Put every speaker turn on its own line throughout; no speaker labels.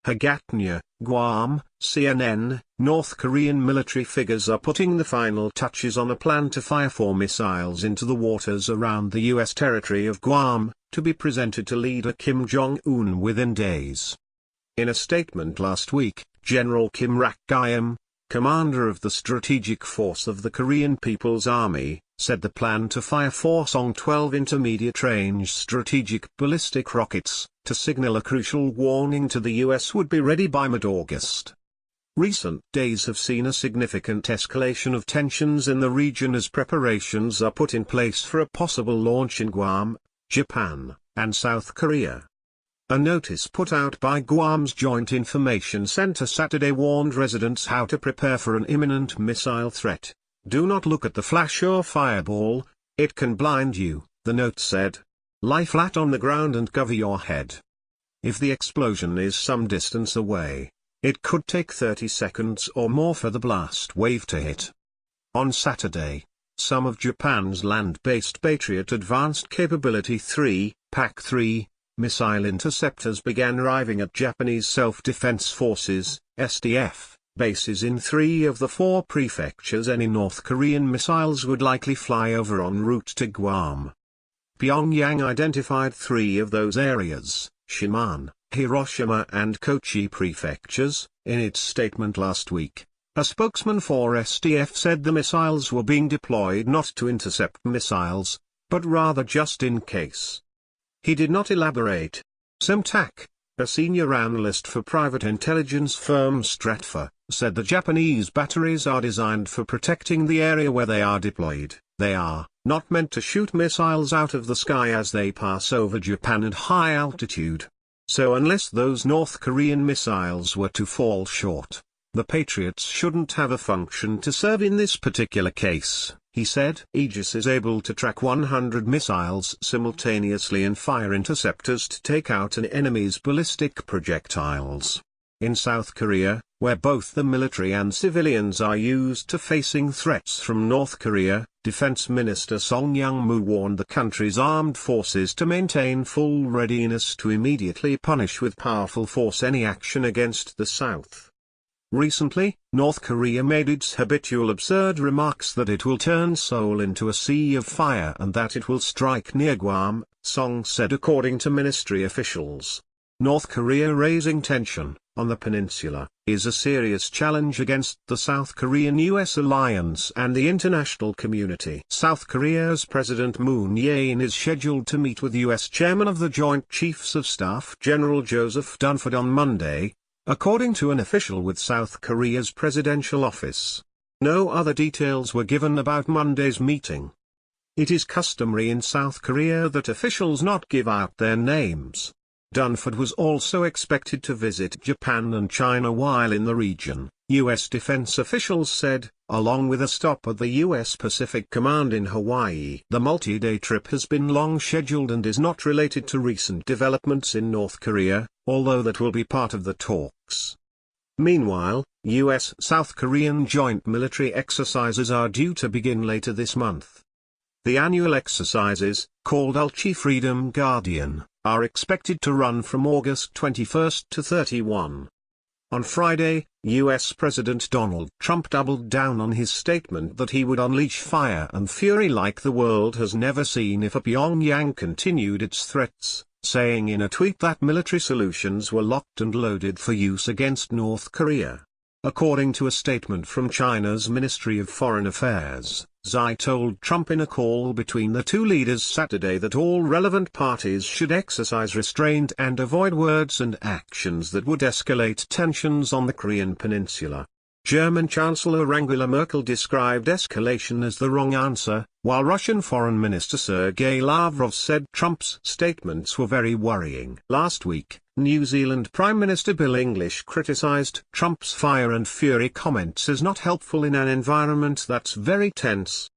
Hagatnya, Guam, CNN. North Korean military figures are putting the final touches on a plan to fire 4 missiles into the waters around the U.S. territory of Guam, to be presented to leader Kim Jong-un within days. In a statement last week, General Kim Rak-gyam, commander of the strategic force of the Korean People's Army, said the plan to fire 4 Song-12 intermediate-range strategic ballistic rockets, to signal a crucial warning to the U.S. would be ready by mid-August. Recent days have seen a significant escalation of tensions in the region as preparations are put in place for a possible launch in Guam, Japan, and South Korea. A notice put out by Guam's Joint Information Center Saturday warned residents how to prepare for an imminent missile threat. Do not look at the flash or fireball, it can blind you, the note said. Lie flat on the ground and cover your head. If the explosion is some distance away, it could take 30 seconds or more for the blast wave to hit. On Saturday, some of Japan's land-based Patriot Advanced Capability 3, PAC-3, missile interceptors began arriving at Japanese Self-Defense Forces, SDF, bases in 3 of the 4 prefectures. Any North Korean missiles would likely fly over en route to Guam. Pyongyang identified 3 of those areas, Shiman, Hiroshima and Kochi prefectures, in its statement last week. A spokesman for SDF said the missiles were being deployed not to intercept missiles, but rather just in case. He did not elaborate. Semtak, a senior analyst for private intelligence firm Stratfor, said the Japanese batteries are designed for protecting the area where they are deployed. They are not meant to shoot missiles out of the sky as they pass over Japan at high altitude. So unless those North Korean missiles were to fall short, the Patriots shouldn't have a function to serve in this particular case, he said. Aegis is able to track 100 missiles simultaneously and fire interceptors to take out an enemy's ballistic projectiles. In South Korea, where both the military and civilians are used to facing threats from North Korea, Defense Minister Song Young-moo warned the country's armed forces to maintain full readiness to immediately punish with powerful force any action against the South. Recently, North Korea made its habitual absurd remarks that it will turn Seoul into a sea of fire and that it will strike near Guam, Song said according to ministry officials. North Korea raising tension on the peninsula is a serious challenge against the South Korean-US alliance and the international community. South Korea's President Moon Jae-in is scheduled to meet with U.S. Chairman of the Joint Chiefs of Staff General Joseph Dunford on Monday, according to an official with South Korea's presidential office. No other details were given about Monday's meeting. It is customary in South Korea that officials not give out their names. Dunford was also expected to visit Japan and China while in the region, U.S. defense officials said, along with a stop at the U.S. Pacific Command in Hawaii. The multi-day trip has been long scheduled and is not related to recent developments in North Korea, although that will be part of the talks. Meanwhile, U.S.-South Korean joint military exercises are due to begin later this month. The annual exercises, called Ulchi Freedom Guardian, are expected to run from August 21 to 31. On Friday, U.S. President Donald Trump doubled down on his statement that he would unleash fire and fury like the world has never seen if Pyongyang continued its threats, saying in a tweet that military solutions were locked and loaded for use against North Korea. According to a statement from China's Ministry of Foreign Affairs, Xi told Trump in a call between the two leaders Saturday that all relevant parties should exercise restraint and avoid words and actions that would escalate tensions on the Korean peninsula. German Chancellor Angela Merkel described escalation as the wrong answer, while Russian Foreign Minister Sergei Lavrov said Trump's statements were very worrying. Last week, New Zealand Prime Minister Bill English criticized Trump's fire and fury comments as not helpful in an environment that's very tense.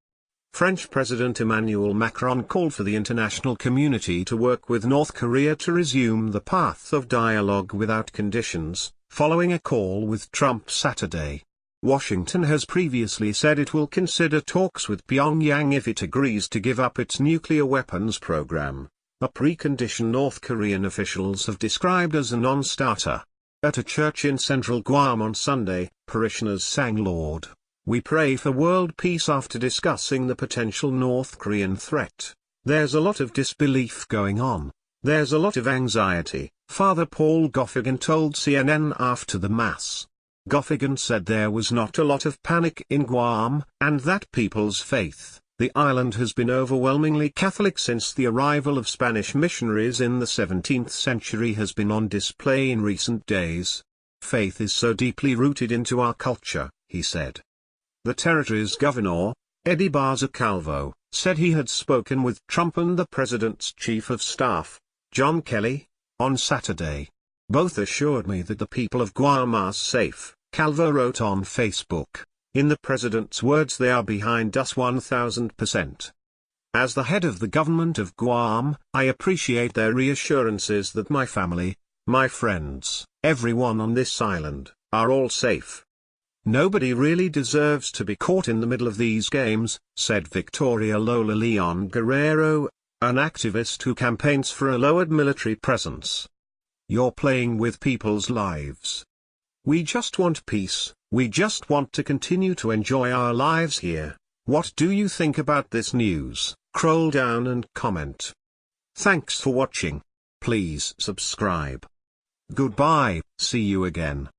French President Emmanuel Macron called for the international community to work with North Korea to resume the path of dialogue without conditions, following a call with Trump Saturday. Washington has previously said it will consider talks with Pyongyang if it agrees to give up its nuclear weapons program, a precondition North Korean officials have described as a non-starter. At a church in central Guam on Sunday, parishioners sang "Lord, we pray for world peace" after discussing the potential North Korean threat. There's a lot of disbelief going on. There's a lot of anxiety, Father Paul Goffigan told CNN after the Mass. Goffigan said there was not a lot of panic in Guam, and that people's faith, the island has been overwhelmingly Catholic since the arrival of Spanish missionaries in the 17th century, has been on display in recent days. Faith is so deeply rooted into our culture, he said. The territory's governor, Eddie Barza Calvo, said he had spoken with Trump and the president's chief of staff, John Kelly, on Saturday. Both assured me that the people of Guam are safe, Calvo wrote on Facebook. In the president's words, they are behind us 1000%. As the head of the government of Guam, I appreciate their reassurances that my family, my friends, everyone on this island, are all safe. Nobody really deserves to be caught in the middle of these games, said Victoria Lola Leon Guerrero, an activist who campaigns for a lowered military presence. You're playing with people's lives. We just want peace, we just want to continue to enjoy our lives here. What do you think about this news? Scroll down and comment. Thanks for watching. Please subscribe. Goodbye, see you again.